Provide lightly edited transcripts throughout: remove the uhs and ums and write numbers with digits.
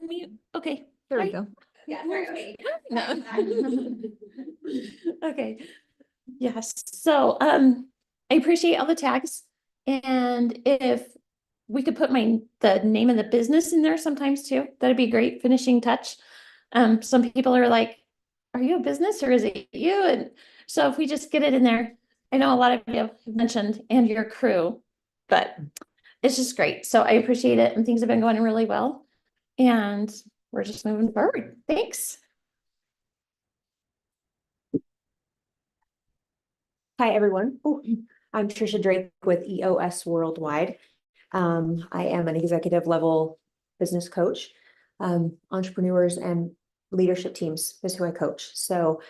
mute. Okay. There we Hi. go. Yeah, sorry. No. Okay. Yes. So, I appreciate all the tags. And if we could put the name of the business in there sometimes too, that'd be great. Finishing touch. Some people are like, are you a business or is it you? And so if we just get it in there, I know a lot of you have mentioned and your crew, but it's just great. So I appreciate it and things have been going really well. And we're just moving forward. Thanks. Hi, everyone. I'm Trisha Drake with EOS Worldwide. I am an executive level business coach. Entrepreneurs and leadership teams is who I coach. So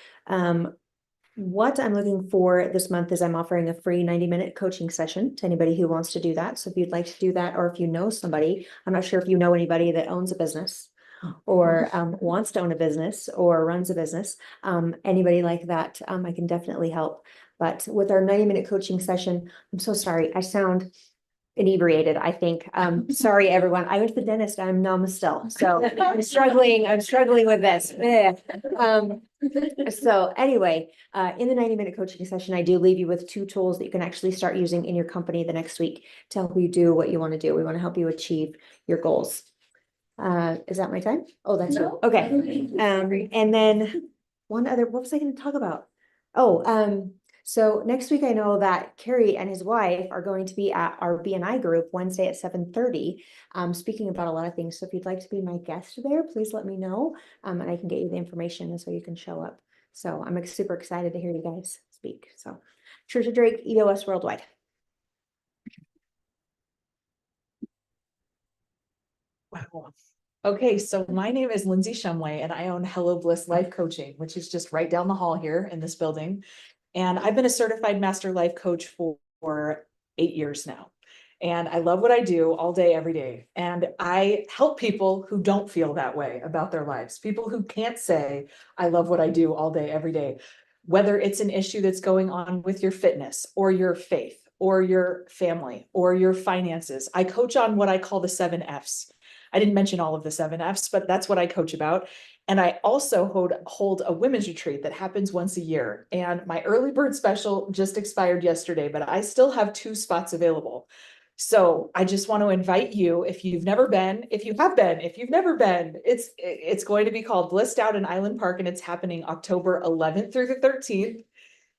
what I'm looking for this month is I'm offering a free 90-minute coaching session to anybody who wants to do that. So if you'd like to do that, or if you know somebody, I'm not sure if you know anybody that owns a business or wants to own a business or runs a business, anybody like that, I can definitely help. But with our 90-minute coaching session, I'm so sorry, I sound inebriated, I think. Sorry, everyone. I went to the dentist. I'm numb still. So I'm struggling with this. So anyway, in the 90-minute coaching session, I do leave you with 2 tools that you can actually start using in your company the next week to help you do what you want to do. We want to help you achieve your goals. Is that my time? Oh, that's you. Okay. And then one other, what was I going to talk about? So next week, I know that Kerry and his wife are going to be at our BNI group Wednesday at 7:30, speaking about a lot of things. So if you'd like to be my guest there, please let me know, and I can get you the information and so you can show up. So I'm super excited to hear you guys speak. So Trisha Drake, EOS Worldwide. Wow. Okay, so my name is Lindsay Shumway and I own Hello Bliss Life Coaching, which is just right down the hall here in this building. And I've been a certified master life coach for 8 years now. And I love what I do all day, every day. And I help people who don't feel that way about their lives, people who can't say, I love what I do all day, every day, whether it's an issue that's going on with your fitness or your faith or your family or your finances. I coach on what I call the 7 F's. I didn't mention all of the 7 F's, but that's what I coach about. And I also hold a women's retreat that happens once a year. And my early bird special just expired yesterday, but I still have 2 spots available. So I just want to invite you, if you've never been, if you have been, if you've never been, it's going to be called Blissed Out in Island Park, and it's happening October 11th through the 13th.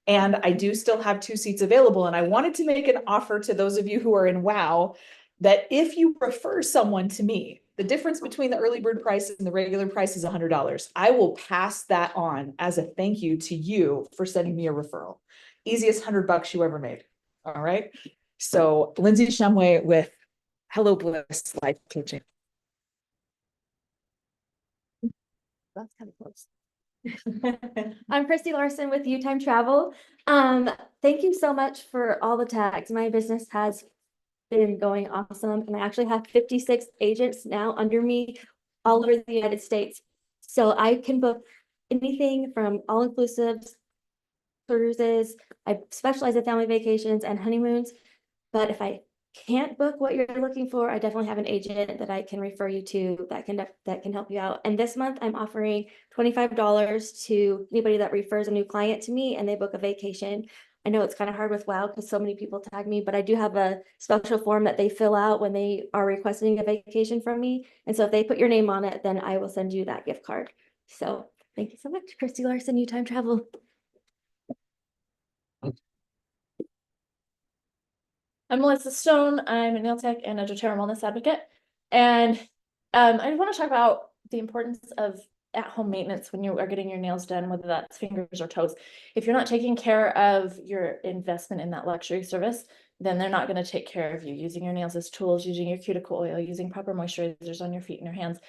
And I do still have 2 seats available. And I wanted to make an offer to those of you who are in WOW that if you refer someone to me, the difference between the early bird price and the regular price is $100. I will pass that on as a thank you to you for sending me a referral. Easiest $100 you ever made. All right. So Lindsay Shumway with Hello Bliss Life Coaching. That's kind of close. I'm Christy Larson with U Time Travel. Thank you so much for all the tags. My business has been going awesome, and I actually have 56 agents now under me all over the United States. So I can book anything from all-inclusives, cruises. I specialize in family vacations and honeymoons. But if I can't book what you're looking for, I definitely have an agent that I can refer you to that can help you out. And this month I'm offering $25 to anybody that refers a new client to me and they book a vacation. I know it's kind of hard with WOW because so many people tag me, but I do have a special form that they fill out when they are requesting a vacation from me. And so if they put your name on it, then I will send you that gift card. So thank you so much, Christy Larson, U Time Travel. I'm Melissa Stone. I'm a nail tech and a doTERRA wellness advocate. And I want to talk about the importance of at-home maintenance when you are getting your nails done, whether that's fingers or toes. If you're not taking care of your investment in that luxury service, then they're not going to take care of you. Using your nails as tools, using your cuticle oil, using proper moisturizers on your feet and your hands,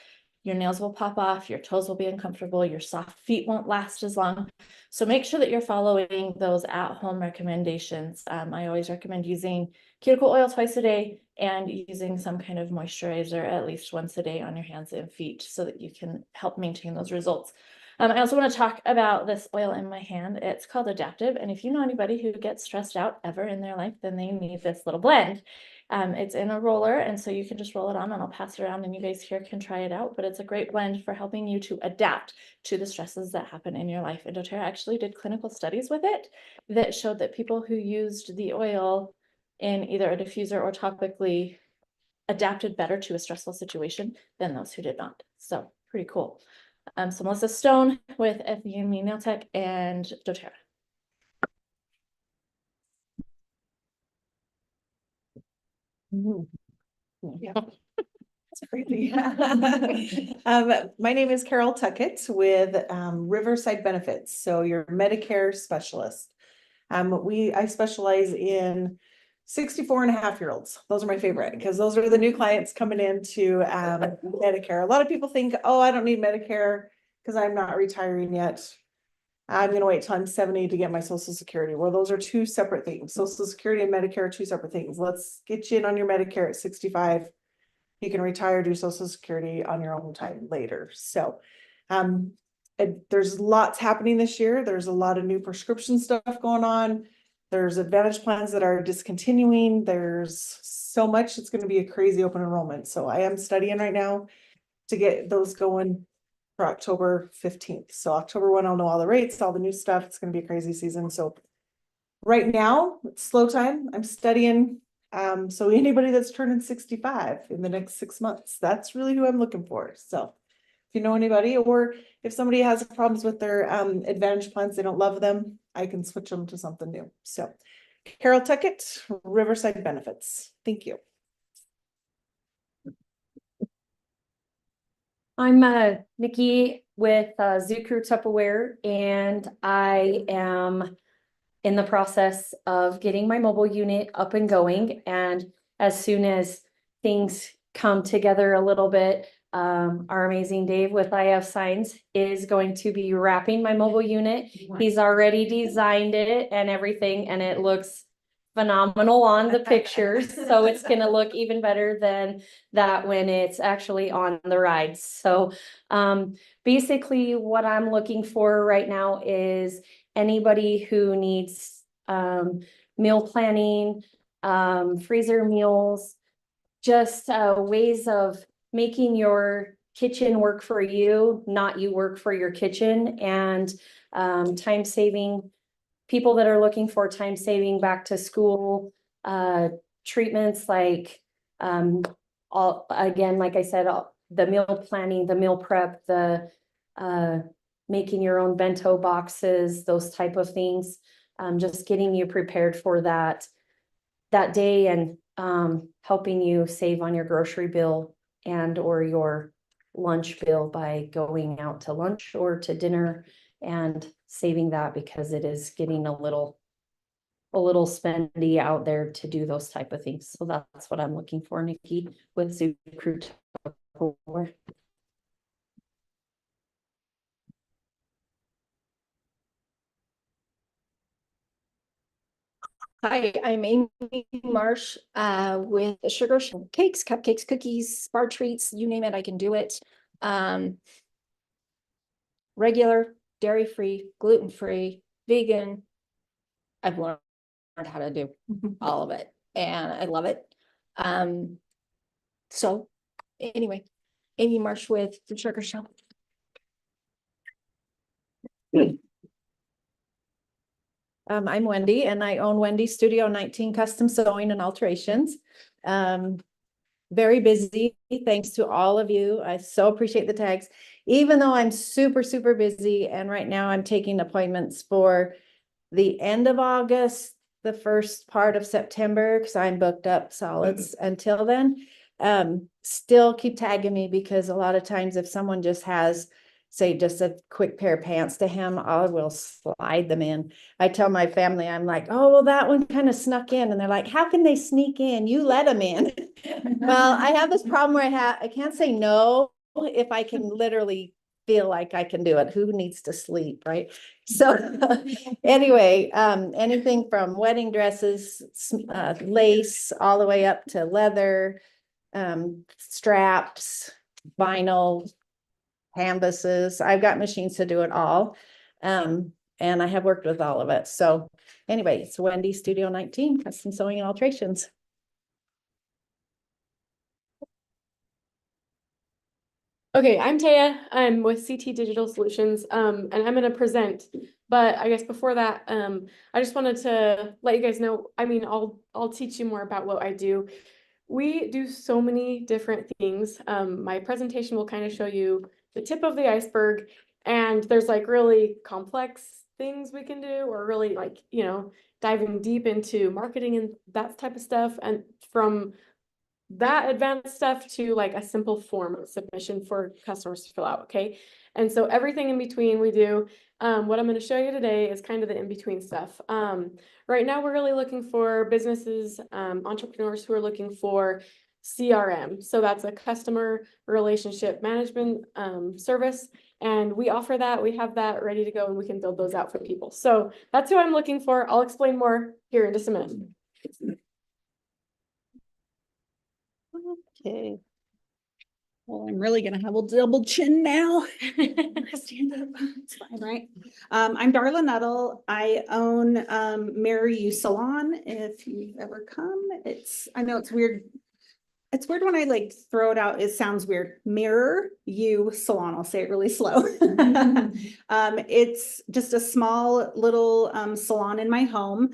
your nails will pop off, your toes will be uncomfortable, your soft feet won't last as long. So make sure that you're following those at-home recommendations. I always recommend using cuticle oil twice a day and using some kind of moisturizer at least once a day on your hands and feet so that you can help maintain those results. I also want to talk about this oil in my hand. It's called Adaptive, and if you know anybody who gets stressed out ever in their life, then they need this little blend. It's in a roller, and so you can just roll it on, and I'll pass it around, and you guys here can try it out. But it's a great blend for helping you to adapt to the stresses that happen in your life. And doTERRA actually did clinical studies with it that showed that people who used the oil in either a diffuser or topically adapted better to a stressful situation than those who did not. So pretty cool. So Melissa Stone with FEME Nail Tech and doTERRA. Yeah. That's crazy. My name is Carol Tuckett with Riverside Benefits, so your Medicare specialist. I specialize in 64.5-year-olds. Those are my favorite because those are the new clients coming into Medicare. A lot of people think, oh, I don't need Medicare because I'm not retiring yet. I'm gonna wait till I'm 70 to get my Social Security. Well, those are two separate things. Social Security and Medicare are two separate things. Let's get you in on your Medicare at 65. You can retire, do Social Security on your own time later. So there's lots happening this year. There's a lot of new prescription stuff going on. There's Advantage plans that are discontinuing. There's so much. It's going to be a crazy open enrollment. So I am studying right now to get those going for October 15th. So October 1, I'll know all the rates, all the new stuff. It's going to be a crazy season. So right now, it's slow time. I'm studying. So anybody that's turning 65 in the next 6 months, that's really who I'm looking for. So if you know anybody, or if somebody has problems with their Advantage plans, they don't love them, I can switch them to something new. So Carol Tuckett, Riverside Benefits. Thank you. I'm Nikki with Zoo Crew Tupperware, and I am in the process of getting my mobile unit up and going. And as soon as things come together a little bit, our amazing Dave with IF Signs is going to be wrapping my mobile unit. He's already designed it and everything, and it looks phenomenal on the pictures. So it's gonna look even better than that when it's actually on the rides. So basically what I'm looking for right now is anybody who needs meal planning, freezer meals, just ways of making your kitchen work for you, not you work for your kitchen, and time saving. People that are looking for time saving back to school treatments like again, like I said, the meal planning, the meal prep, the making your own bento boxes, those type of things. Just getting you prepared for that day, and helping you save on your grocery bill and or your lunch bill by going out to lunch or to dinner and saving that, because it is getting a little spendy out there to do those type of things. So that's what I'm looking for, Nikki, with Zoo Crew Tupperware. Hi, I'm Amy Marsh with the Sugar Cakes, Cupcakes, Cookies, Bar Treats, you name it, I can do it. Regular, dairy-free, gluten-free, vegan. I've learned how to do all of it and I love it. So anyway, Amy Marsh with the Sugar Show. I'm Wendy and I own Wendy Studio 19 Custom Sewing and Alterations. Very busy, thanks to all of you. I so appreciate the tags, even though I'm super, super busy. And right now I'm taking appointments for the end of August, the first part of September, because I'm booked up solids until then. Still keep tagging me, because a lot of times if someone just has, say, just a quick pair of pants to hem, I will slide them in. I tell my family, I'm like, oh, well, that one kind of snuck in. And they're like, how can they sneak in? You let them in. Well, I have this problem where I can't say no if I can literally feel like I can do it. Who needs to sleep, right? So anyway, anything from wedding dresses, lace, all the way up to leather, straps, vinyl, canvases. I've got machines to do it all. And I have worked with all of it. So anyway, it's Wendy Studio 19, custom sewing and alterations. Okay, I'm Taya. I'm with CT Digital Solutions, and I'm gonna present. But I guess before that, I just wanted to let you guys know, I mean, I'll teach you more about what I do. We do so many different things. My presentation will kind of show you the tip of the iceberg, and there's like really complex things we can do, or really like, you know, diving deep into marketing and that type of stuff. And from that advanced stuff to like a simple form of submission for customers to fill out, okay? And so everything in between we do. What I'm going to show you today is kind of the in-between stuff. Right now we're really looking for businesses, entrepreneurs who are looking for CRM. So that's a customer relationship management service. And we offer that, we have that ready to go, and we can build those out for people. So that's who I'm looking for. I'll explain more here in just a minute. Okay. Well, I'm really gonna have a double chin now. Stand up, it's fine, right? I'm Darla Nuttall. I own Marry You Salon. If you've ever come, I know it's weird. It's weird when I like throw it out. It sounds weird. Mirror You Salon. I'll say it really slow. It's just a small little salon in my home.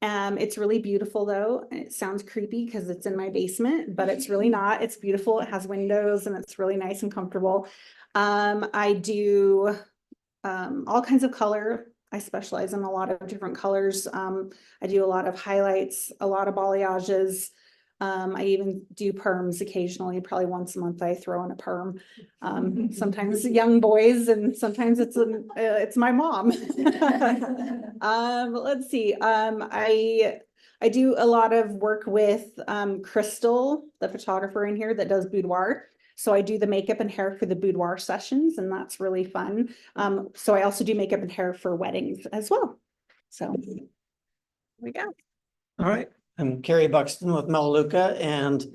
It's really beautiful though. It sounds creepy because it's in my basement, but it's really not. It's beautiful. It has windows and it's really nice and comfortable. I do all kinds of color. I specialize in a lot of different colors. I do a lot of highlights, a lot of balayages. I even do perms occasionally, probably once a month I throw in a perm. Sometimes young boys and sometimes it's my mom. Let's see. I do a lot of work with Crystal, the photographer in here that does boudoir. So I do the makeup and hair for the boudoir sessions, and that's really fun. So I also do makeup and hair for weddings as well. So here we go. All right, I'm Kerry Buxton with Melaleuca, and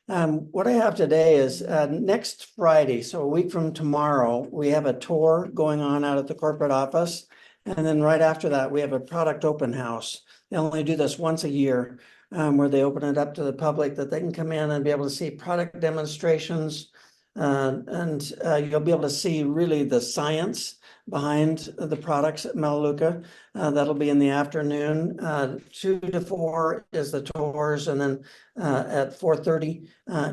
what I have today is next Friday, so a week from tomorrow, we have a tour going on out at the corporate office. And then right after that, we have a product open house. They only do this once a year, where they open it up to the public that they can come in and be able to see product demonstrations. And you'll be able to see really the science behind the products at Melaleuca. That'll be in the afternoon. 2 to 4 is the tours, and then at 4:30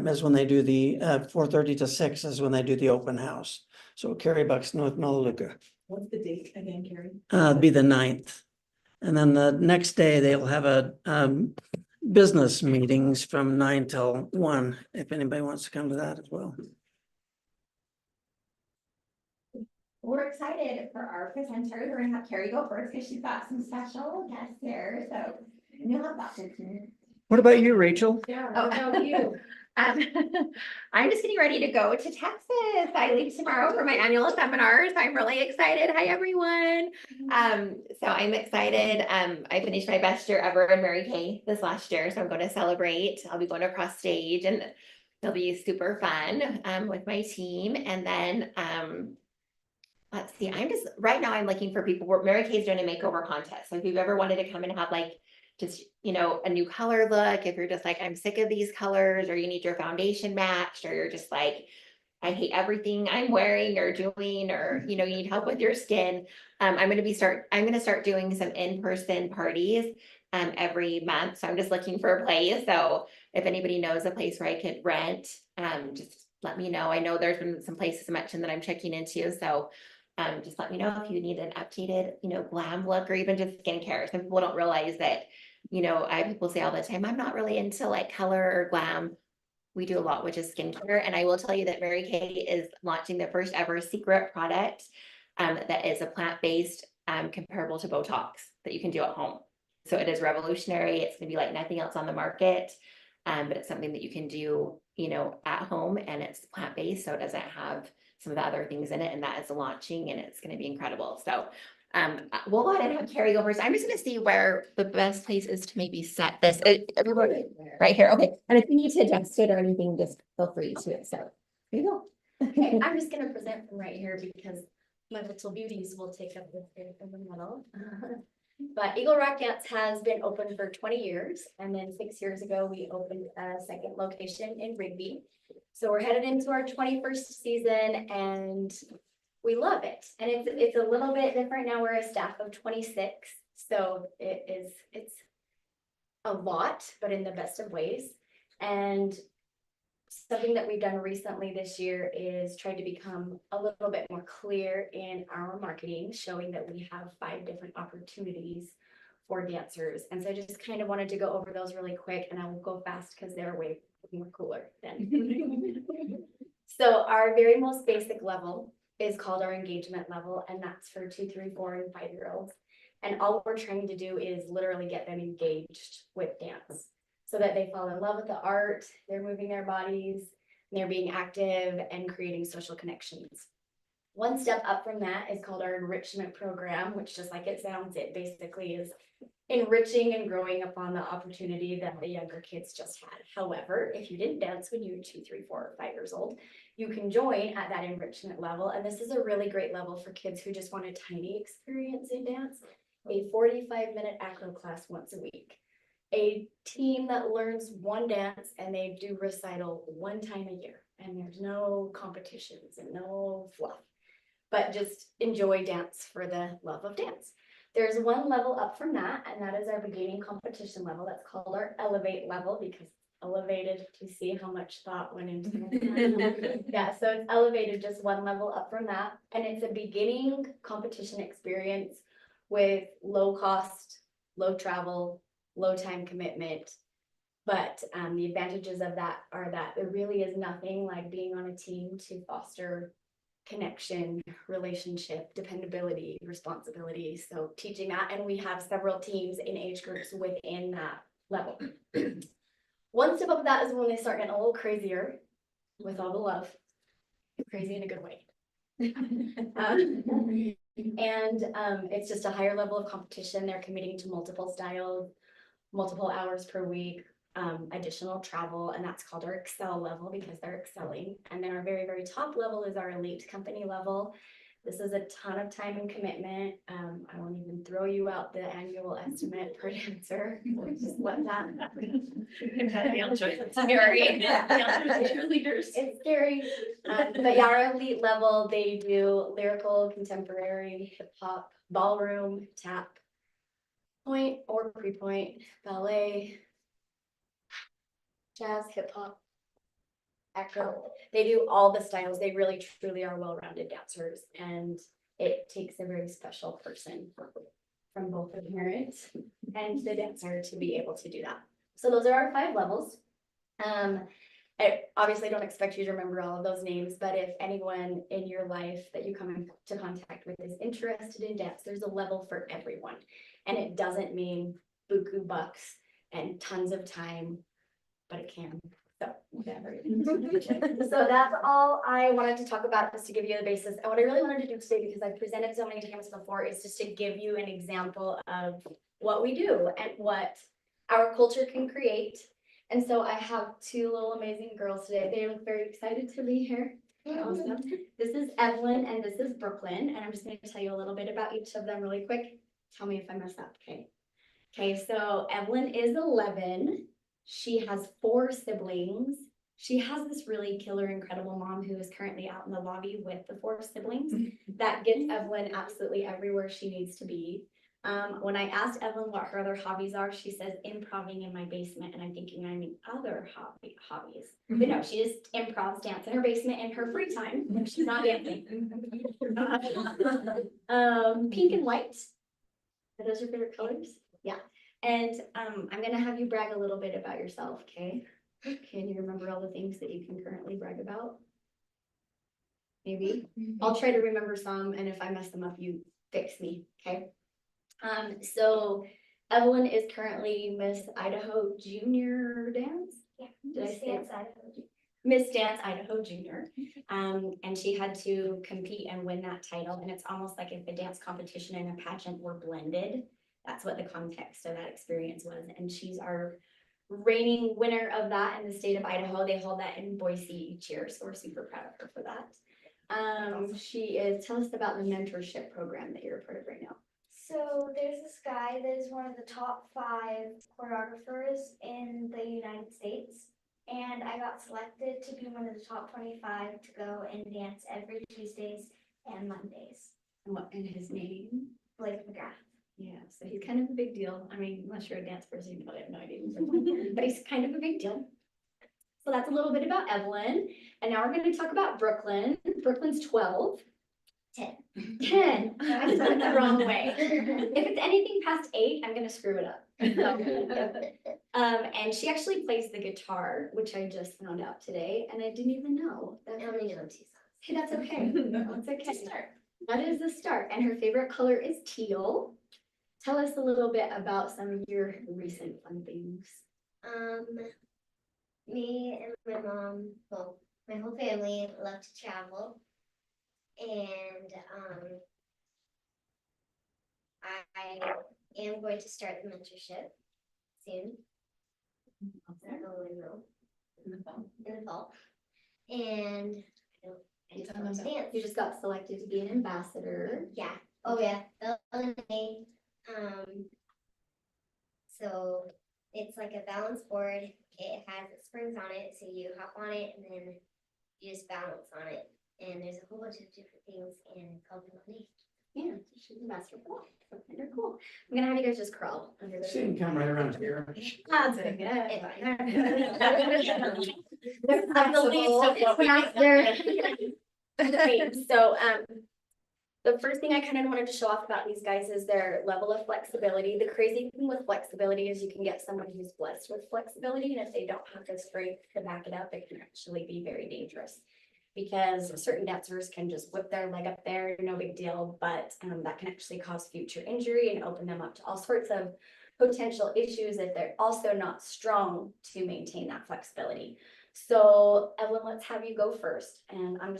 is when they do the 4:30 to 6 is when they do the open house. So Kerry Buxton with Melaleuca. What's the date again, Carrie? Be the 9th. And then the next day they'll have a business meetings from 9 till 1, if anybody wants to come to that as well. We're excited for our presenters. We're gonna have Carrie go first because she's got some special guests there. So you'll have about 15 minutes. What about you, Rachel? Yeah, what about you? I'm just getting ready to go to Texas. I leave tomorrow for my annual seminars. I'm really excited. Hi, everyone. So I'm excited. I finished my best year ever in Mary Kay this last year. So I'm going to celebrate. I'll be going across stage and it'll be super fun with my team. And then let's see, right now I'm looking for people. Mary Kay's doing a makeover contest. So if you've ever wanted to come and have like just, you know, a new color look, if you're just like, I'm sick of these colors, or you need your foundation matched, or you're just like, I hate everything I'm wearing or doing, or, you know, you need help with your skin. I'm going to start doing some in-person parties every month. So I'm just looking for a place. So if anybody knows a place where I could rent, just let me know. I know there's been some places mentioned that I'm checking into. So just let me know if you need an updated, you know, glam look, or even just skincare. Some people don't realize that, you know, people say all the time, I'm not really into like color or glam. We do a lot with just skincare. And I will tell you that Mary Kay is launching the first ever secret product that is a plant-based comparable to Botox that you can do at home. So it is revolutionary. It's gonna be like nothing else on the market, but it's something that you can do, you know, at home, and it's plant-based. So it doesn't have some of the other things in it, and that is launching, and it's going to be incredible. So we'll go ahead and have Carrie go first. I'm just going to see where the best place is to maybe set this. Everybody right here. Okay. And if you need to adjust it or anything, just feel free to. So here you go. Okay, I'm just gonna present from right here because my little beauties will take up this area in the middle. But Eagle Rock Dance has been open for 20 years, and then 6 years ago, we opened a second location in Rigby. So we're headed into our 21st season and we love it. And it's a little bit different now. We're a staff of 26, so it's a lot, but in the best of ways. And something that we've done recently this year is tried to become a little bit more clear in our marketing, showing that we have 5 different opportunities for dancers. And so I just kind of wanted to go over those really quick, and I will go fast because they're way more cooler than. So our very most basic level is called our engagement level, and that's for 2, 3, 4, and 5-year-olds. And all we're trying to do is literally get them engaged with dance, so that they fall in love with the art, they're moving their bodies, they're being active and creating social connections. One step up from that is called our enrichment program, which, just like it sounds, it basically is enriching and growing upon the opportunity that the younger kids just had. However, if you didn't dance when you were 2, 3, 4, or 5 years old, you can join at that enrichment level. And this is a really great level for kids who just want a tiny experience in dance, a 45-minute acro class once a week. A team that learns one dance and they do recital 1 time a year, and there's no competitions and no fluff, but just enjoy dance for the love of dance. There's one level up from that, and that is our beginning competition level. That's called our elevate level, because elevated to see how much thought went into it. Yeah, so it's elevated just one level up from that, and it's a beginning competition experience with low cost, low travel, low time commitment. But the advantages of that are that there really is nothing like being on a team to foster connection, relationship, dependability, responsibility. So teaching that, and we have several teams in age groups within that level. One step up that is when they start getting a little crazier with all the love, crazy in a good way. It's just a higher level of competition. They're committing to multiple styles, multiple hours per week, additional travel, and that's called our Excel level because they're excelling. And then our very, very top level is our elite company level. This is a ton of time and commitment. I won't even throw you out the annual estimate per dancer. We'll just let that. It's scary. It's scary. But yeah, our elite level, they do lyrical, contemporary, hip hop, ballroom, tap, point or pre-point, ballet, jazz, hip hop, acro. They do all the styles. They really truly are well-rounded dancers, and it takes a very special person from both the parents and the dancer to be able to do that. So those are our 5 levels. I obviously don't expect you to remember all of those names, but if anyone in your life that you come into contact with is interested in dance, there's a level for everyone. And it doesn't mean buku bucks and tons of time, but it can. So whatever. So that's all I wanted to talk about, just to give you the basis. And what I really wanted to do today, because I've presented so many times before, is just to give you an example of what we do and what our culture can create. And so I have 2 little amazing girls today. They look very excited to be here. Awesome. This is Evelyn and this is Brooklyn. And I'm just going to tell you a little bit about each of them really quick. Tell me if I mess up, okay? Okay, so Evelyn is 11. She has 4 siblings. She has this really killer, incredible mom who is currently out in the lobby with the 4 siblings. That gets Evelyn absolutely everywhere she needs to be. When I asked Evelyn what her other hobbies are, she says improving in my basement, and I'm thinking I mean other hobbies. But no, she just improvs dance in her basement in her free time when she's not dancing. Pink and white. Are those your favorite colors? Yeah. And I'm gonna have you brag a little bit about yourself, okay? Can you remember all the things that you can currently brag about? Maybe. I'll try to remember some, and if I mess them up, you fix me, okay? So Evelyn is currently Miss Idaho Junior Dance. Yeah, Did I say it? Dance Idaho. Miss Dance Idaho Junior. And she had to compete and win that title. And it's almost like if the dance competition and a pageant were blended, that's what the context of that experience was. And she's our reigning winner of that in the state of Idaho. They hold that in Boise each year, so we're super proud of her for that. Tell us about the mentorship program that you're a part of right now. So there's this guy that is one of the top 5 choreographers in the United States. And I got selected to be one of the top 25 to go and dance every Tuesdays and Mondays. And his name? Blake McGrath. Yeah, so he's kind of a big deal. I mean, unless you're a dance person, you probably have no idea. But he's kind of a big deal. So that's a little bit about Evelyn. And now we're going to talk about Brooklyn. Brooklyn's 12. 10. 10. I said it the wrong way. If it's anything past 8, I'm gonna screw it up. And she actually plays the guitar, which I just found out today, and I didn't even know. I only know 2 songs. Hey, that's okay. That's okay. That is the start. And her favorite color is teal. Tell us a little bit about some of your recent fun things. Me and my mom, well, my whole family love to travel. And I am going to start the mentorship soon. I don't really know. In the fall. And I just want to dance. You just got selected to be an ambassador. Yeah. Oh yeah. LNA. So it's like a balance board. It has springs on it, so you hop on it and then you just balance on it. And there's a whole bunch of different things, and it's called LNA. Yeah, she's a master for that. So kind of cool. I'm gonna have you guys just crawl under She there. can come right around here. That's good. Okay, so, the first thing I kind of wanted to show off about these guys is their level of flexibility. The crazy thing with flexibility is you can get someone who's blessed with flexibility, and if they don't have the strength to back it up, it can actually be very dangerous. Because certain dancers can just whip their leg up there, no big deal, but that can actually cause future injury and open them up to all sorts of potential issues if they're also not strong to maintain that flexibility. So Evelyn, let's have you go first. And I'm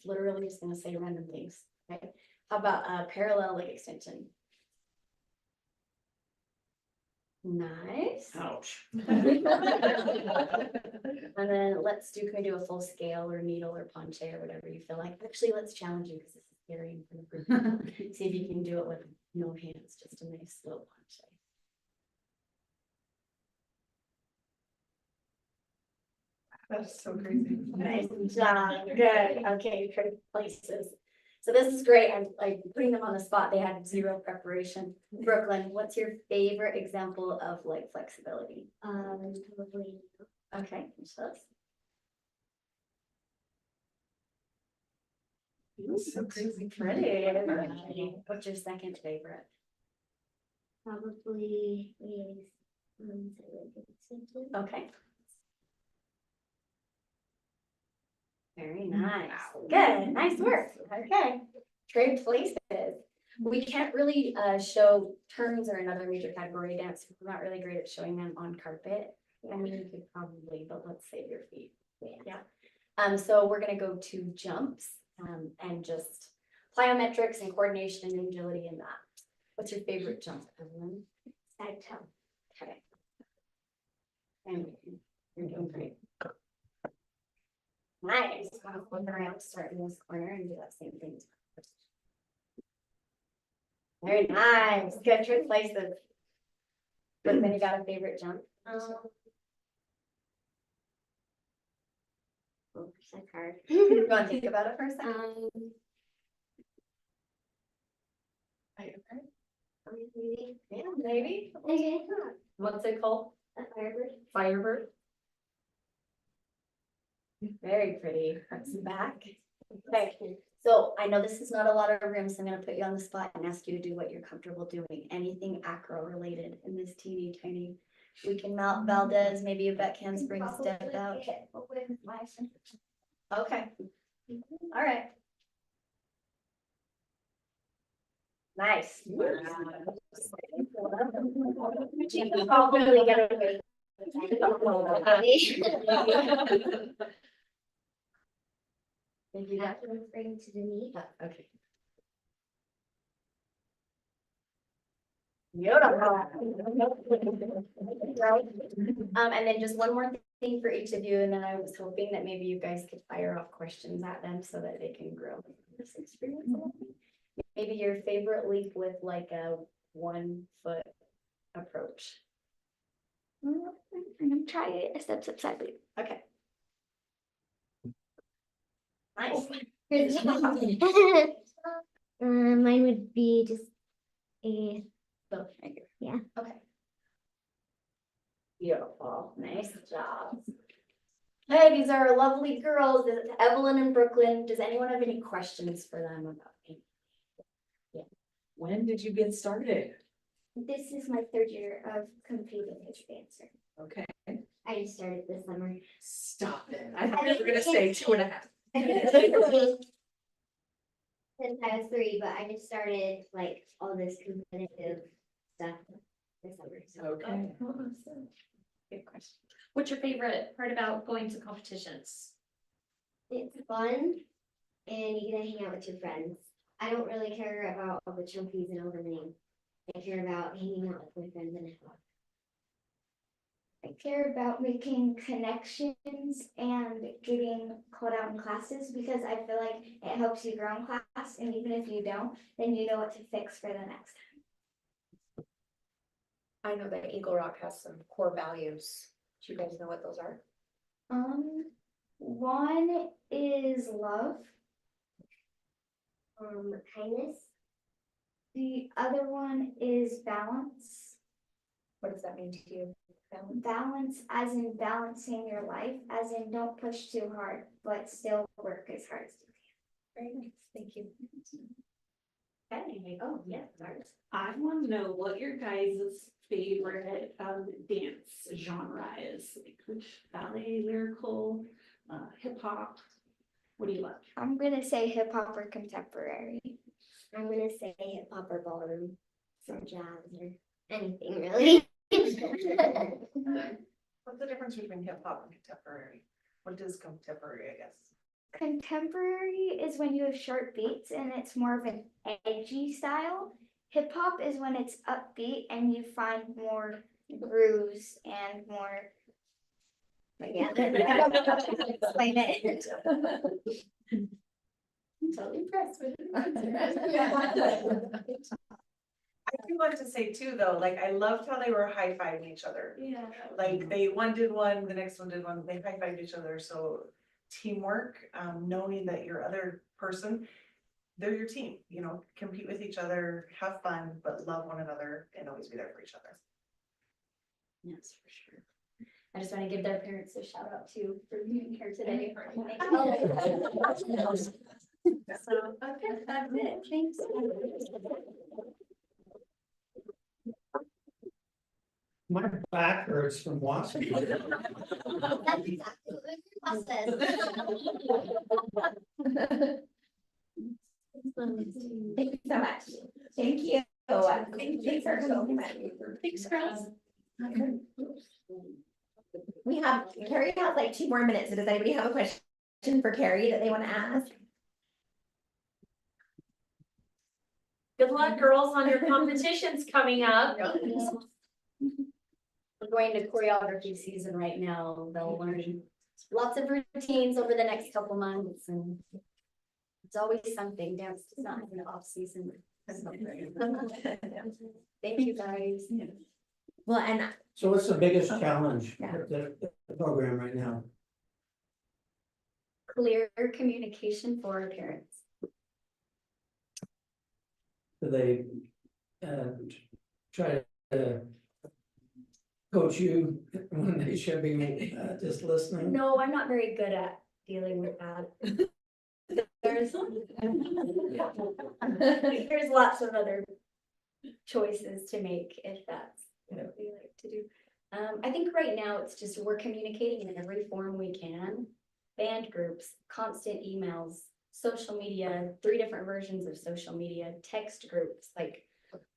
literally just gonna say random things, okay? How about a parallel leg extension? Nice. Ouch. And then can we do a full scale or needle or ponche or whatever you feel like? Actually, let's challenge you because this is scary in front of group. See if you can do it with no hands, just a nice slow ponche. That's so crazy. Nice job. Good. Okay, trade places. So this is great. I'm like putting them on the spot. They had 0 preparation. Brooklyn, what's your favorite example of leg flexibility? Probably. Okay, so That's so crazy. pretty. What's your second favorite? Probably. Okay. Very nice. Good. Nice work. Okay. Trade places. We can't really show turns or another major category dance. We're not really great at showing them on carpet. I mean, you could probably, but let's save your feet. Yeah. So we're gonna go to jumps and just plyometrics and coordination and agility in that. What's your favorite jump, Evelyn? Side toe. Okay. And you're doing great. Nice. I'll flip around, start in this corner and do that same thing. Very nice. Good trick places. But then you got a favorite jump? That's hard. You want to think about it for a second? Maybe. Yeah, maybe. Okay. What's it called? A firebird. Firebird. Very pretty. Front and back. Okay, so I know this is not a lot of room, so I'm gonna put you on the spot and ask you to do what you're comfortable doing. Anything acro related in this teeny tiny. We can mount Valdez, maybe a back handspring step out. Okay. All right. Nice. Probably get away. Thank you. Bring to the knee. Okay. And then just one more thing for each of you, and then I was hoping that maybe you guys could fire off questions at them so that they can grow this experience a little bit. Maybe your favorite leap with like a 1 foot approach. I'm gonna try it a step side leap. Okay. Nice. Mine would be just a, So, right here. yeah. Okay. Beautiful, nice job. Hey, these are lovely girls, This is Evelyn and Brooklyn. Does anyone have any questions for them about me? When did you get started? This is my 3rd year of competing as a dancer. Okay, I just started this summer. stop it. I thought you were gonna say 2.5. Since I was 3, but I just started like all this competitive stuff this summer. So Okay. Awesome. Good question. What's your favorite part about going to competitions? it's fun and you get to hang out with your friends. I don't really care about all the trophies and all the names. I care about hanging out with my friends and having. I care about making connections and getting called out in classes because I feel like it helps you grow in class, and even if you don't, then you know what to fix for the next time. I know that Eagle Rock has some core values. Do you guys know what those are? One is love. Kindness. The other one is balance. What does that mean to you? Balance as in balancing your life, as in don't push too hard, but still work as hard as you Very nice, thank you. Okay, oh, yeah, sorry. I want to know what your guys' favorite dance genre is, like ballet, lyrical, hip hop. What do you like? I'm gonna say hip hop or contemporary. I'm gonna say hip hop or ballroom, some jazz or anything really. What's the difference between hip hop and contemporary? What is contemporary, I guess? Contemporary is when you have short beats and it's more of an edgy style. Hip hop is when it's upbeat and you find more grooves and more. But yeah, I don't know how to explain it. Totally impressed with I do want to say too, though, like I loved how they were high-fiving each other. Yeah. Like they, one did one, the next one did one, they high-fived each other, so teamwork, knowing that your other person, they're your team, you know, compete with each other, have fun, but love one another and always be there for each other. Yes, for sure. I just want to give their parents a shout out too for being here today. So, okay, that's it. Thanks. My back hurts from watching. That's exactly what your boss says. Thank you so much. Thank you. Thanks for so much. Thanks, girls. We have, Carrie has like 2 more minutes. Does anybody have a question for Carrie that they want to ask? Good luck, girls, on your competitions coming up. We're going to choreography season right now. They'll learn lots of routines over the next couple months, and it's always something. Dance is not an off season. Thank you, guys. Well, and So what's the biggest challenge Yeah. with the program right now? Clear communication for our parents. Do they try to coach you when they should be just listening? No, I'm not very good at dealing with that. There's there's lots of other choices to make if that's what we like to do. I think right now it's just we're communicating in every form we can. Band groups, constant emails, social media, 3 different versions of social media, text groups, like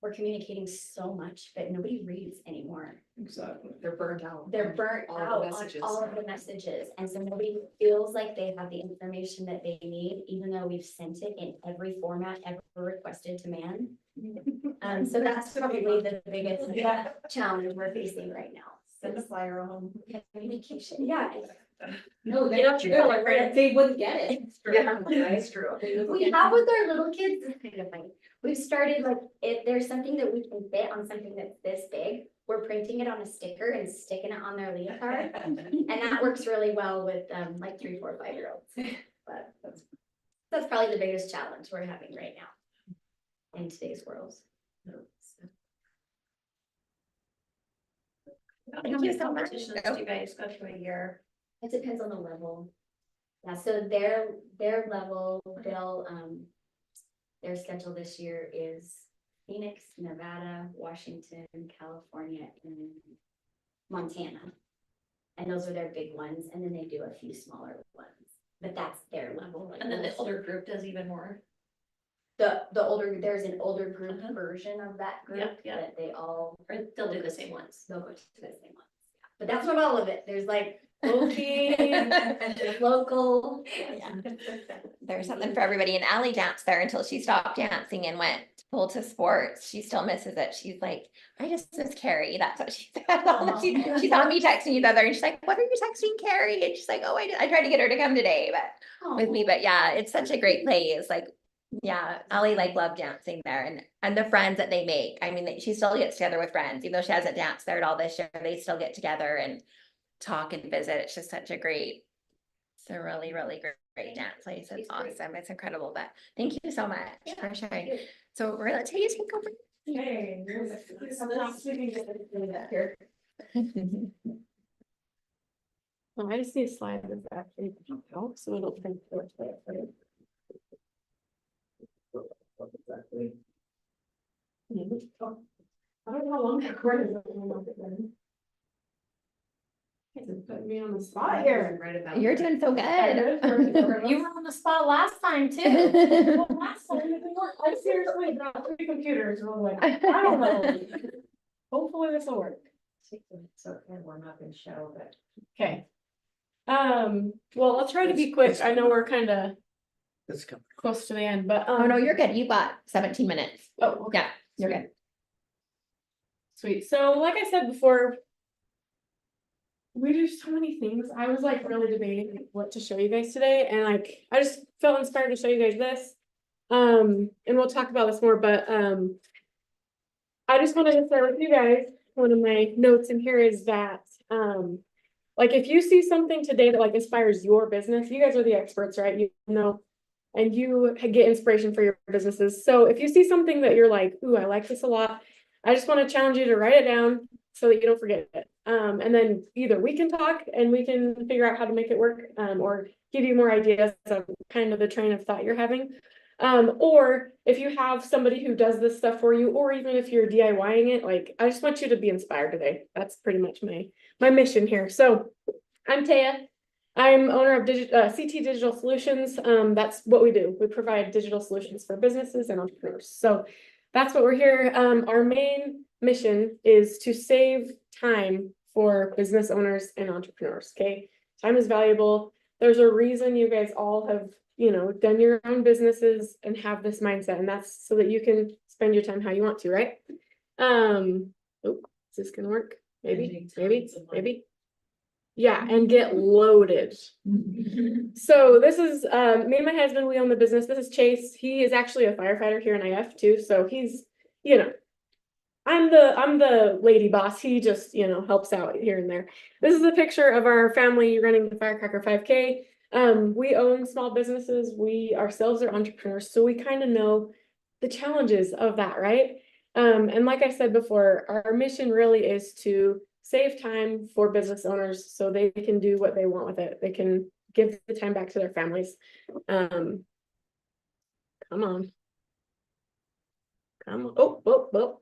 we're communicating so much, but nobody reads anymore. Exactly. They're burned out. They're burnt all the out on messages. all of the messages, and so nobody feels like they have the information that they need, even though we've sent it in every format ever requested to man. So that's probably the biggest challenge we're facing right now. Send a flyer home. Communication, yeah. No, they don't, they wouldn't get it. Yeah. That's true. We have with our little kids, it's kind of funny. We've started like, if there's something that we can fit on something that's this big, we're printing it on a sticker and sticking it on their leotard. And that works really well with like 3, 4, 5-year-olds. But that's probably the biggest challenge we're having right now in today's world. Thank you so much. Do you guys go through a year? It depends on the level. Yeah, so their level, they'll, their schedule this year is Phoenix, Nevada, Washington, California, and Montana. And those are their big ones, and then they do a few smaller ones, but that's their level. And then the older group does even more. The older, there's an older group version of that group yeah. that they all, Or they'll do the same ones. they'll go to the same ones. Yeah. But that's not all of it. There's like local. Yeah. There's something for everybody, and Allie danced there until she stopped dancing and went full to sports. She still misses it. She's like, I just miss Carrie. That's what she said. She saw me texting you the other, and she's like, what are you texting Carrie? And she's like, oh, I tried to get her to come today, but with me, but yeah, it's such a great place. Like, yeah, Allie like loved dancing there, and the friends that they make. I mean, she still gets together with friends, even though she hasn't danced there at all this year. They still get together and talk and visit. It's just such a great, it's a really, really great dance place. It's awesome. It's incredible. But thank you so much for sharing. So we're gonna take a take over. Hey, well, I just need a slide that's actually out, so it'll print for it. I don't know how long that cord is. Put me on the spot here. You're doing so good. You were on the spot last time too. Last time, it didn't work. I seriously got 3 computers. And I'm like, I don't know. Hopefully this will work. So warm up and show, but. Okay. Well, I'll try to be quick. I know we're kind of It's coming. close to the end, but. Oh, no, you're good. You got 17 minutes. Oh, okay. Yeah, you're good. Sweet. So like I said before, we do so many things. I was like really debating what to show you guys today, and like I just felt inspired to show you guys this. And we'll talk about this more, but I just wanted to share with you guys, one of my notes in here is that like if you see something today that like inspires your business, you guys are the experts, right? You know, and you get inspiration for your businesses. So if you see something that you're like, ooh, I like this a lot, I just want to challenge you to write it down so that you don't forget it. And then either we can talk and we can figure out how to make it work, or give you more ideas of kind of the train of thought you're having. Or if you have somebody who does this stuff for you, or even if you're DIYing it, like I just want you to be inspired today. That's pretty much my mission here. So I'm Taya. I'm owner of CT Digital Solutions. That's what we do. We provide digital solutions for businesses and entrepreneurs. So that's what we're here. Our main mission is to save time for business owners and entrepreneurs. Okay, time is valuable. There's a reason you guys all have, you know, done your own businesses and have this mindset, and that's so that you can spend your time how you want to, right? Oh, is this gonna work? Maybe. Yeah, and get loaded. So this is me and my husband, we own the business. This is Chase. He is actually a firefighter here in IF too. So he's, you know, I'm the lady boss. He just, you know, helps out here and there. This is a picture of our family running the Firecracker 5K. We own small businesses. We ourselves are entrepreneurs, so we kind of know the challenges of that, right? And like I said before, our mission really is to save time for business owners so they can do what they want with it. They can give the time back to their families. Come on. Oh.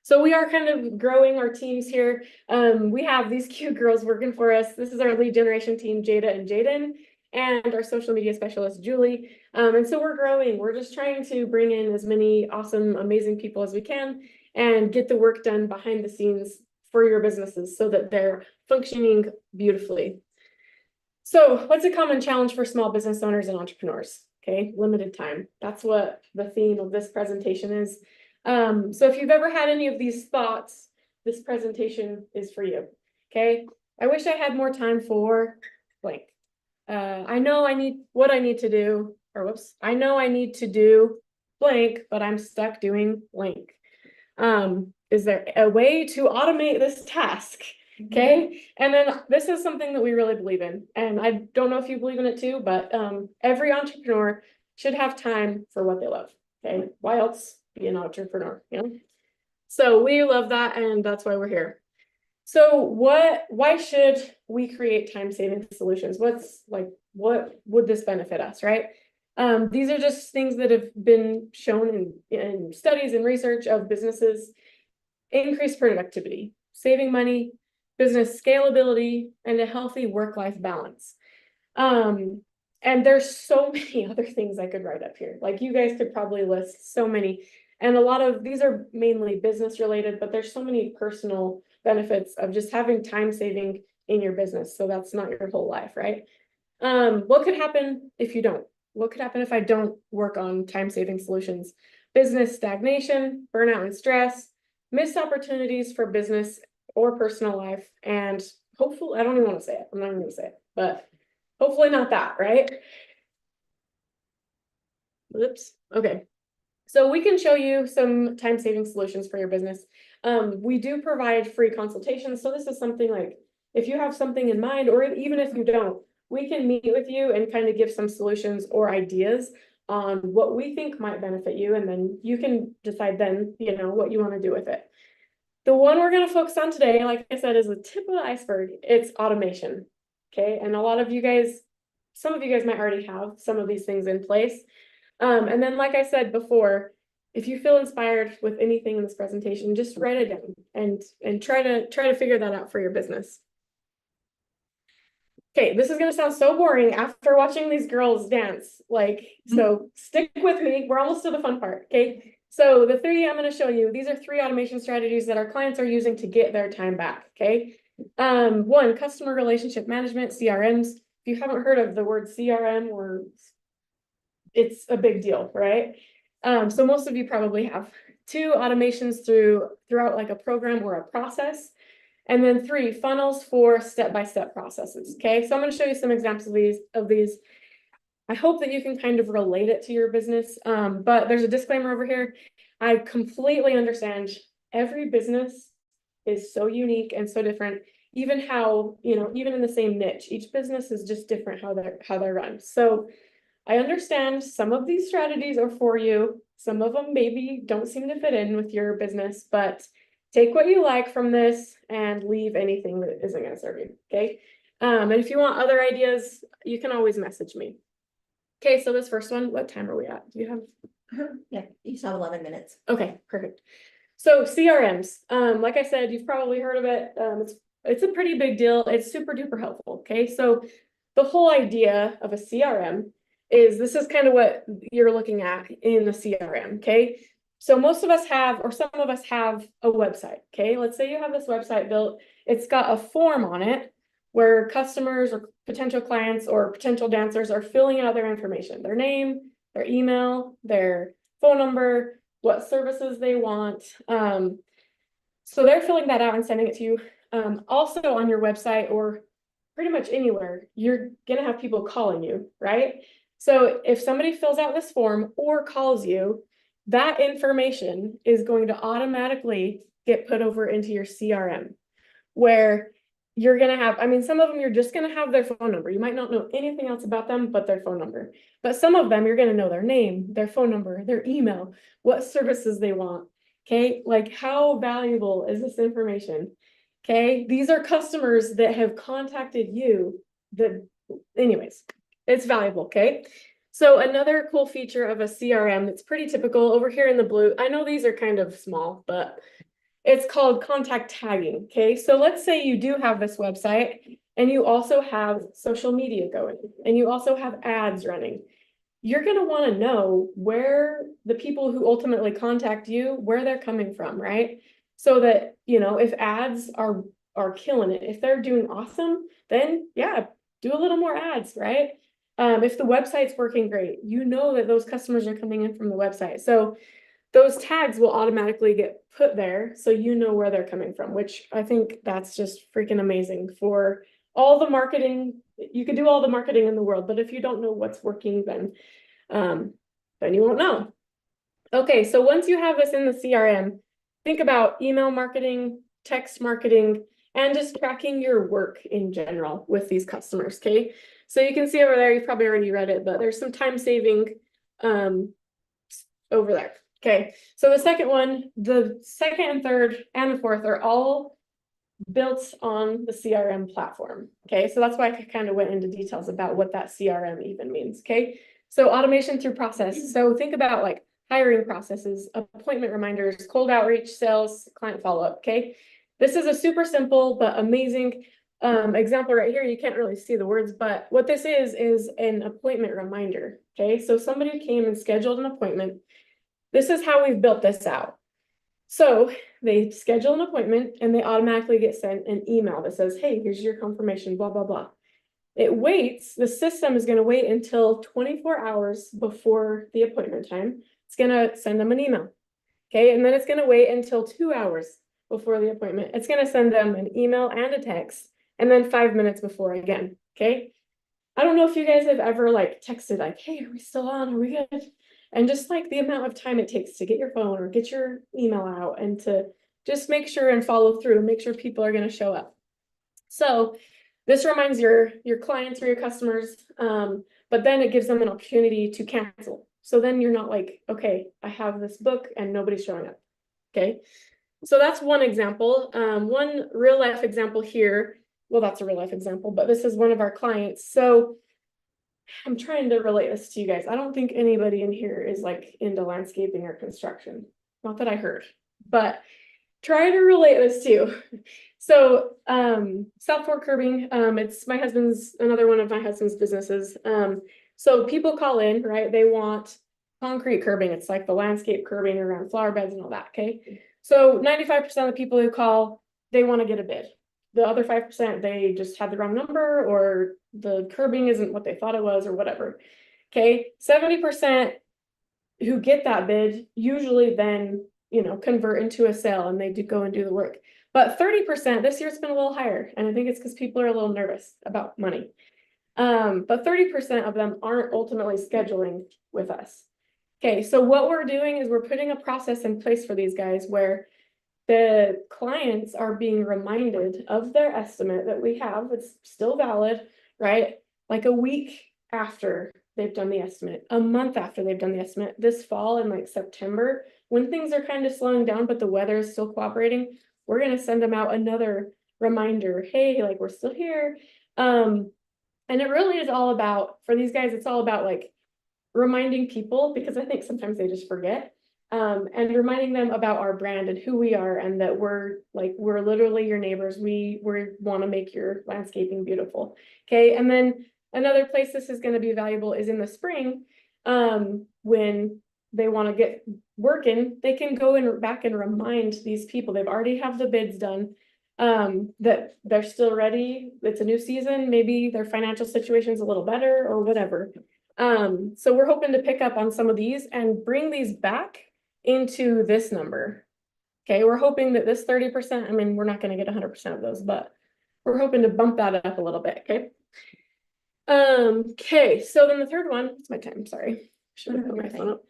So we are kind of growing our teams here. We have these cute girls working for us. This is our lead generation team, Jada and Jaden. and our social media specialist, Julie. And so we're growing. We're just trying to bring in as many awesome, amazing people as we can and get the work done behind the scenes for your businesses so that they're functioning beautifully. So what's a common challenge for small business owners and entrepreneurs? Okay, limited time. That's what the theme of this presentation is. So if you've ever had any of these thoughts, this presentation is for you. Okay, I wish I had more time for blank. I know I need what I need to do, or whoops, I know I need to do blank, but I'm stuck doing blank. Is there a way to automate this task? Okay, and then this is something that we really believe in, and I don't know if you believe in it too, but every entrepreneur should have time for what they love. Okay, why else be an entrepreneur, you know? So we love that, and that's why we're here. So why should we create time-saving solutions? What would this benefit us, right? These are just things that have been shown in studies and research of businesses: increased productivity, saving money, business scalability, and a healthy work-life balance. And there's so many other things I could write up here. Like, you guys could probably list so many. And a lot of these are mainly business related, but there's so many personal benefits of just having time saving in your business. So that's not your whole life, right? What could happen if you don't? What could happen if I don't work on time saving solutions? Business stagnation, burnout and stress, missed opportunities for business or personal life, and hopefully, I don't even want to say it. I'm not even going to say it, but hopefully not that, right? Oops. Okay. So we can show you some time-saving solutions for your business. We do provide free consultations. So this is something like, if you have something in mind, or even if you don't, we can meet with you and kind of give some solutions or ideas on what we think might benefit you. And then you can decide then, you know, what you want to do with it. The one we're going to focus on today, like I said, is the tip of the iceberg. It's automation. Okay. And a lot of you guys, some of you guys might already have some of these things in place. And then, like I said before, if you feel inspired with anything in this presentation, just write it down and try to figure that out for your business. Okay, this is gonna sound so boring after watching these girls dance. So stick with me. We're almost to the fun part. Okay. So the three I'm gonna show you, these are 3 automation strategies that our clients are using to get their time back. Okay. 1, customer relationship management, CRMs. If you haven't heard of the word CRM, it's a big deal, right? So most of you probably have. 2, automations throughout like a program or a process. And then 3, funnels for step-by-step processes. Okay, so I'm going to show you some examples of these. I hope that you can kind of relate it to your business. But there's a disclaimer over here. I completely understand every business is so unique and so different. Even how, even in the same niche, each business is just different how they're run. So I understand some of these strategies are for you. Some of them maybe don't seem to fit in with your business, but take what you like from this and leave anything that isn't going to serve you. Okay. And if you want other ideas, you can always message me. Okay. So this first one, what time are we at? Do you have? Yeah, you still have 11 minutes. Okay, perfect. So CRMs, like I said, you've probably heard of it. It's a pretty big deal. It's super duper helpful. Okay. So the whole idea of a CRM is this is kind of what you're looking at in the CRM, okay? So most of us have, or some of us have a website, okay? Let's say you have this website built, it's got a form on it where customers or potential clients or potential dancers are filling out their information, their name, their email, their phone number, what services they want. So they're filling that out and sending it to you. Also on your website or pretty much anywhere, you're gonna have people calling you, right? So if somebody fills out this form or calls you, that information is going to automatically get put over into your CRM, where you're going to have, some of them you're just going to have their phone number. You might not know anything else about them but their phone number. But some of them you're going to know their name, their phone number, their email, what services they want. Okay, like how valuable is this information? Okay, these are customers that have contacted you anyways. It's valuable, okay? So another cool feature of a CRM that's pretty typical over here in the blue, I know these are kind of small, but it's called contact tagging, okay? So let's say you do have this website and you also have social media going, and you also have ads running, you're gonna wanna know where the people who ultimately contact you, where they're coming from, right? So that, you know, if ads are killing it, if they're doing awesome, then yeah, do a little more ads, right? If the website's working great, you know that those customers are coming in from the website. So those tags will automatically get put there, so you know where they're coming from, which I think that's just freaking amazing for all the marketing. You can do all the marketing in the world, but if you don't know what's working, then you won't know. Okay, so once you have this in the CRM, think about email marketing, text marketing, and just tracking your work in general with these customers, okay? So you can see over there, you've probably already read it, but there's some time saving over there. Okay, so the second one, the second and third and the fourth are all built on the CRM platform. Okay, so that's why I kind of went into details about what that CRM even means. Okay, so automation through process. So think about like hiring processes, appointment reminders, cold outreach, sales, client follow-up. Okay, this is a super simple but amazing example right here. You can't really see the words, but what this is an appointment reminder. Okay, so somebody came and scheduled an appointment. This is how we've built this out. So they schedule an appointment and they automatically get sent an email that says, hey, here's your confirmation, blah, blah, blah. It waits, the system is going to wait until 24 hours before the appointment time. It's going to send them an email. Okay, and then it's going to wait until 2 hours before the appointment. It's going to send them an email and a text, and then 5 minutes before again. Okay, I don't know if you guys have ever like texted like, hey, are we still on? Are we good? And just like the amount of time it takes to get your phone or get your email out and to just make sure and follow through, make sure people are going to show up. So this reminds your clients or your customers, but then it gives them an opportunity to cancel. So then you're not like, okay, I have this book and nobody's showing up. Okay, so that's one example. One real life example here. Well, that's a real life example, but this is one of our clients. So I'm trying to relate this to you guys. I don't think anybody in here is like into landscaping or construction. Not that I heard, but try to relate this to. So South Fork Curbing, it's another one of my husband's businesses. So people call in, right? They want concrete curbing. It's like the landscape curbing around flower beds and all that, okay? So 95% of the people who call, they want to get a bid. The other 5%, they just had the wrong number or the curbing isn't what they thought it was or whatever. Okay, 70% who get that bid usually then, you know, convert into a sale and they do go and do the work. But 30%, this year it's been a little higher. And I think it's because people are a little nervous about money. But 30% of them aren't ultimately scheduling with us. Okay, so what we're doing is we're putting a process in place for these guys where the clients are being reminded of their estimate that we have. It's still valid, right? Like a week after they've done the estimate, a month after they've done the estimate, this fall in like September, when things are kind of slowing down, but the weather is still cooperating, we're going to send them out another reminder. Hey, like we're still here. And it really is all about, for these guys, it's all about like reminding people, because I think sometimes they just forget. And reminding them about our brand and who we are and that we're literally your neighbors. We want to make your landscaping beautiful. Okay. And then another place this is going to be valuable is in the spring, when they want to get working, they can go back and remind these people they've already have the bids done, that they're still ready. It's a new season. Maybe their financial situation is a little better or whatever. So we're hoping to pick up on some of these and bring these back into this number. Okay, we're hoping that this 30%, I mean, we're not going to get 100% of those, but we're hoping to bump that up a little bit. Okay. Okay, so then the third one, it's my time, sorry. Should have put my phone up.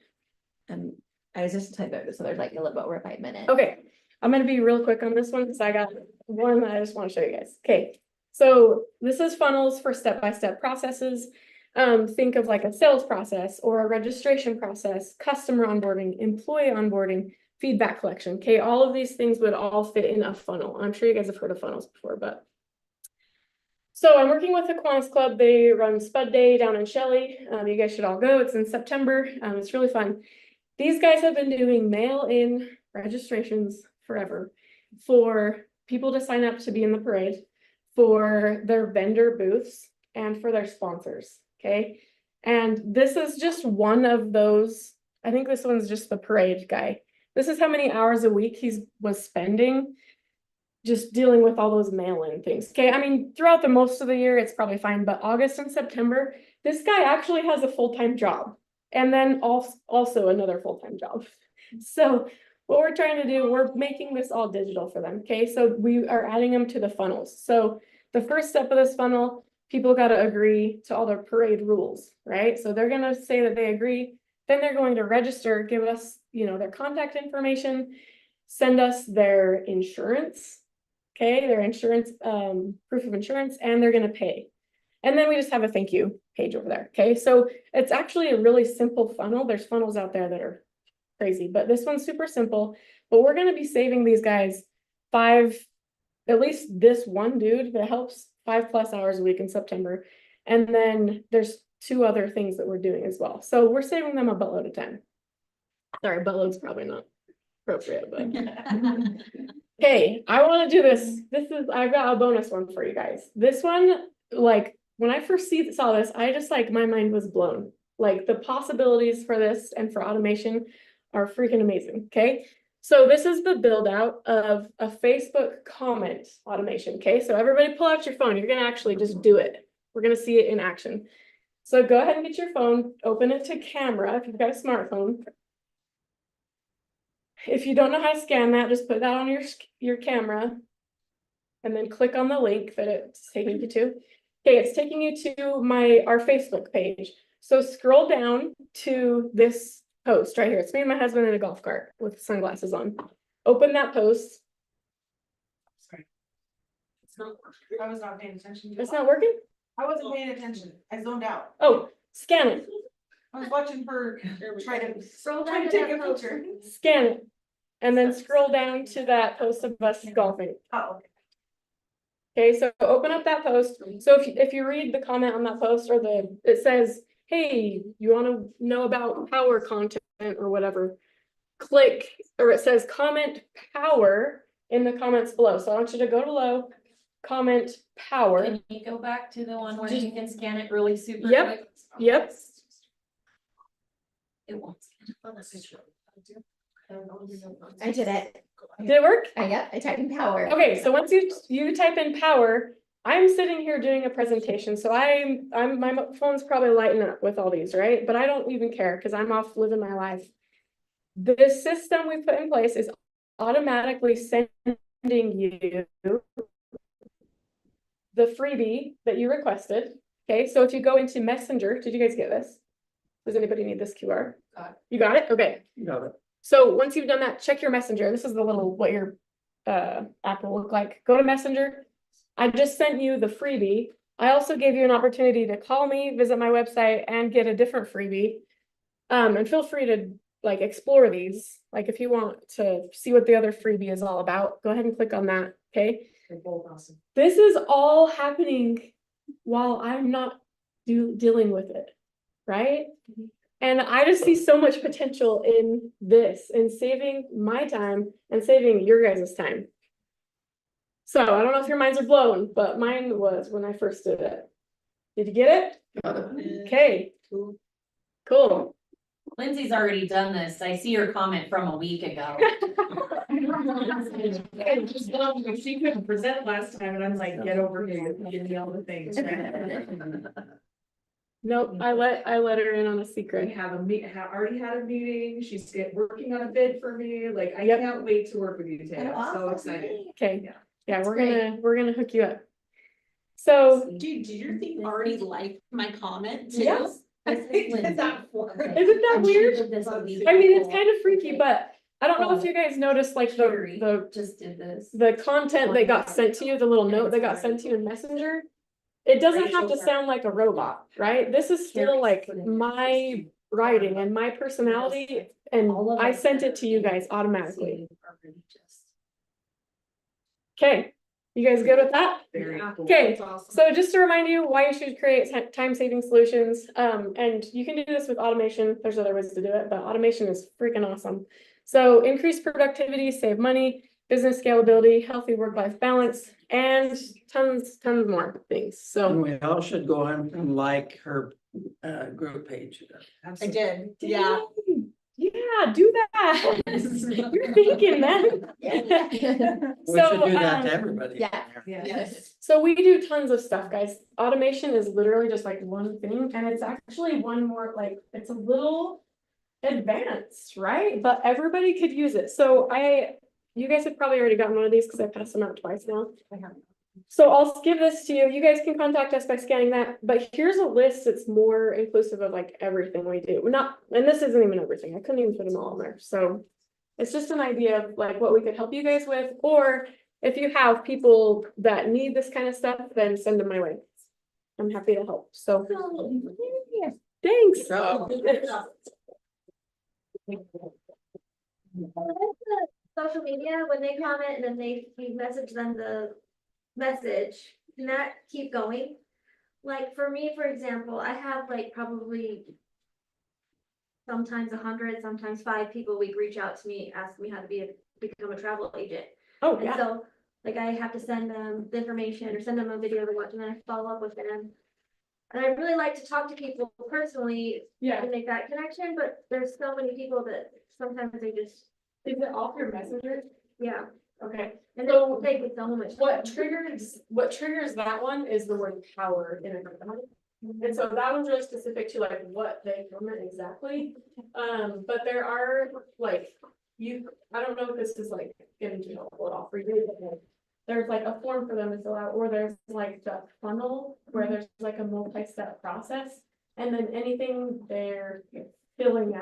I was just typing this, so there's like a little bit over 5 minutes. Okay, I'm going to be real quick on this one because I got one that I just want to show you guys. Okay, so this is funnels for step-by-step processes. Think of like a sales process or a registration process, customer onboarding, employee onboarding, feedback collection. Okay, all of these things would all fit in a funnel. I'm sure you guys have heard of funnels before, but. So I'm working with the Kiwanis Club. They run Spud Day down in Shelley. You guys should all go. It's in September. It's really fun. These guys have been doing mail-in registrations forever for people to sign up to be in the parade, for their vendor booths and for their sponsors, okay? And this is just one of those, I think this one's just the parade guy. This is how many hours a week was spending just dealing with all those mail-in things, okay? I mean, throughout the most of the year, it's probably fine, but August and September, this guy actually has a full-time job. And then also another full-time job. So what we're trying to do, we're making this all digital for them, okay? So we are adding them to the funnels. So the first step of this funnel, people got to agree to all their parade rules, right? So they're going to say that they agree. Then they're going to register, give us, their contact information, send us their insurance, okay? Their insurance, proof of insurance, and they're going to pay. And then we just have a thank you page over there, okay? So it's actually a really simple funnel. There's funnels out there that are crazy, but this one's super simple. But we're going to be saving these guys at least this one dude that helps 5+ hours a week in September. And then there's 2 other things that we're doing as well. So we're saving them a buttload of time. Sorry, buttload's probably not appropriate, but. Okay, I want to do this. I've got a bonus one for you guys. This one, like, when I first saw this, I just my mind was blown. Like, the possibilities for this and for automation are freaking amazing, okay? So this is the build out of a Facebook comment automation, okay? So everybody pull out your phone. You're gonna actually just do it. We're gonna see it in action. So go ahead and get your phone, open it to camera if you've got a smartphone. If you don't know how to scan that, just put that on your camera and then click on the link that it's taking you to. Okay, it's taking you to our Facebook page. So scroll down to this post right here. It's me and my husband in a golf cart with sunglasses on. Open that post. Sorry. It's not working. I was not paying attention. It's not working? I wasn't paying attention. I zoned out. Oh, scan it. I was watching her try to down to take that a picture. Scan it. And then scroll down to that post of us golfing. Oh, okay. Okay, so open up that post. So if you read the comment on that post or it says, hey, you want to know about power content or whatever, click, or it says comment power in the comments below. So I want you to go below, comment power. Can you go back to the one where you can scan it really super Yep. quick? Yep. It won't. I did it. Did it work? Yep, I typed in power. Okay, so once you type in power, I'm sitting here doing a presentation, so my phone's probably lighting up with all these, right? But I don't even care because I'm off living my life. This system we put in place is automatically sending you the freebie that you requested. Okay, so if you go into Messenger, did you guys get this? Does anybody need this QR? You got it? Okay. You got it. So once you've done that, check your Messenger. This is the little, what your app will look like. Go to Messenger. I just sent you the freebie. I also gave you an opportunity to call me, visit my website, and get a different freebie. And feel free to explore these. Like if you want to see what the other freebie is all about, go ahead and click on that, okay? They're both awesome. This is all happening while I'm not dealing with it, right? And I just see so much potential in this and saving my time and saving your guys' time. So I don't know if your minds are blown, but mine was when I first did it. Did you get it? Got it. Okay. Cool. Lindsay's already done this. I see your comment from a week ago. She couldn't present last time and I'm like, get over here, give me all the things. Nope, I let her in on a secret. We have already had a meeting. She's working on a bid for me. Like, I can't wait to work with you today. I'm so excited. Okay. Yeah. Yeah, we're gonna hook you up. So Dude, did your thing already like my comment too? Yes. Is that for? Isn't that weird? I mean, it's kind of freaky, but I don't know if you guys noticed the Just did this. the content that got sent to you, the little note that got sent to you in Messenger. It doesn't have to sound like a robot, right? This is still like my writing and my personality, and I sent it to you guys automatically. Okay, you guys good with that? Very cool. Okay, That's awesome. so just to remind you why you should create time-saving solutions, and you can do this with automation. There's other ways to do it, but automation is freaking awesome. So increase productivity, save money. business scalability, healthy work-life balance, and tons more things. So. And we all should go and like her group page. I did, yeah. Yeah, do that. You're thinking, man. We should So, do that to everybody. yeah. Yes. So we do tons of stuff, guys. Automation is literally just like one thing, and it's actually one more, like, it's a little advanced, right? But everybody could use it. So you guys have probably already gotten one of these because I passed them out twice now. So I'll give this to you. You guys can contact us by scanning that, but here's a list that's more inclusive of like everything we do. And this isn't even everything. I couldn't even put them all in there. So it's just an idea of like what we could help you guys with, or if you have people that need this kind of stuff, then send them my way. I'm happy to help. So thanks. Social media, when they comment and then you message them the message, can that keep going? Like for me, for example, I have like probably sometimes 100, sometimes 5 people a week reach out to me, ask me how to become a travel agent. Oh, And yeah. so like I have to send them the information or send them a video to watch and then I follow up with them. And I really like to talk to people personally Yeah. to make that connection, but there's so many people that sometimes they just, Is it off your messenger? yeah. Okay. And So they take so much. What time. triggers that one is the word power in it. And so that one's really specific to like what they comment exactly. But there are like, I don't know if this is like going to be helpful at all for you, but like, there's like a form for them to fill out, or there's like the funnel where there's like a multi-step process. And then anything they're filling out.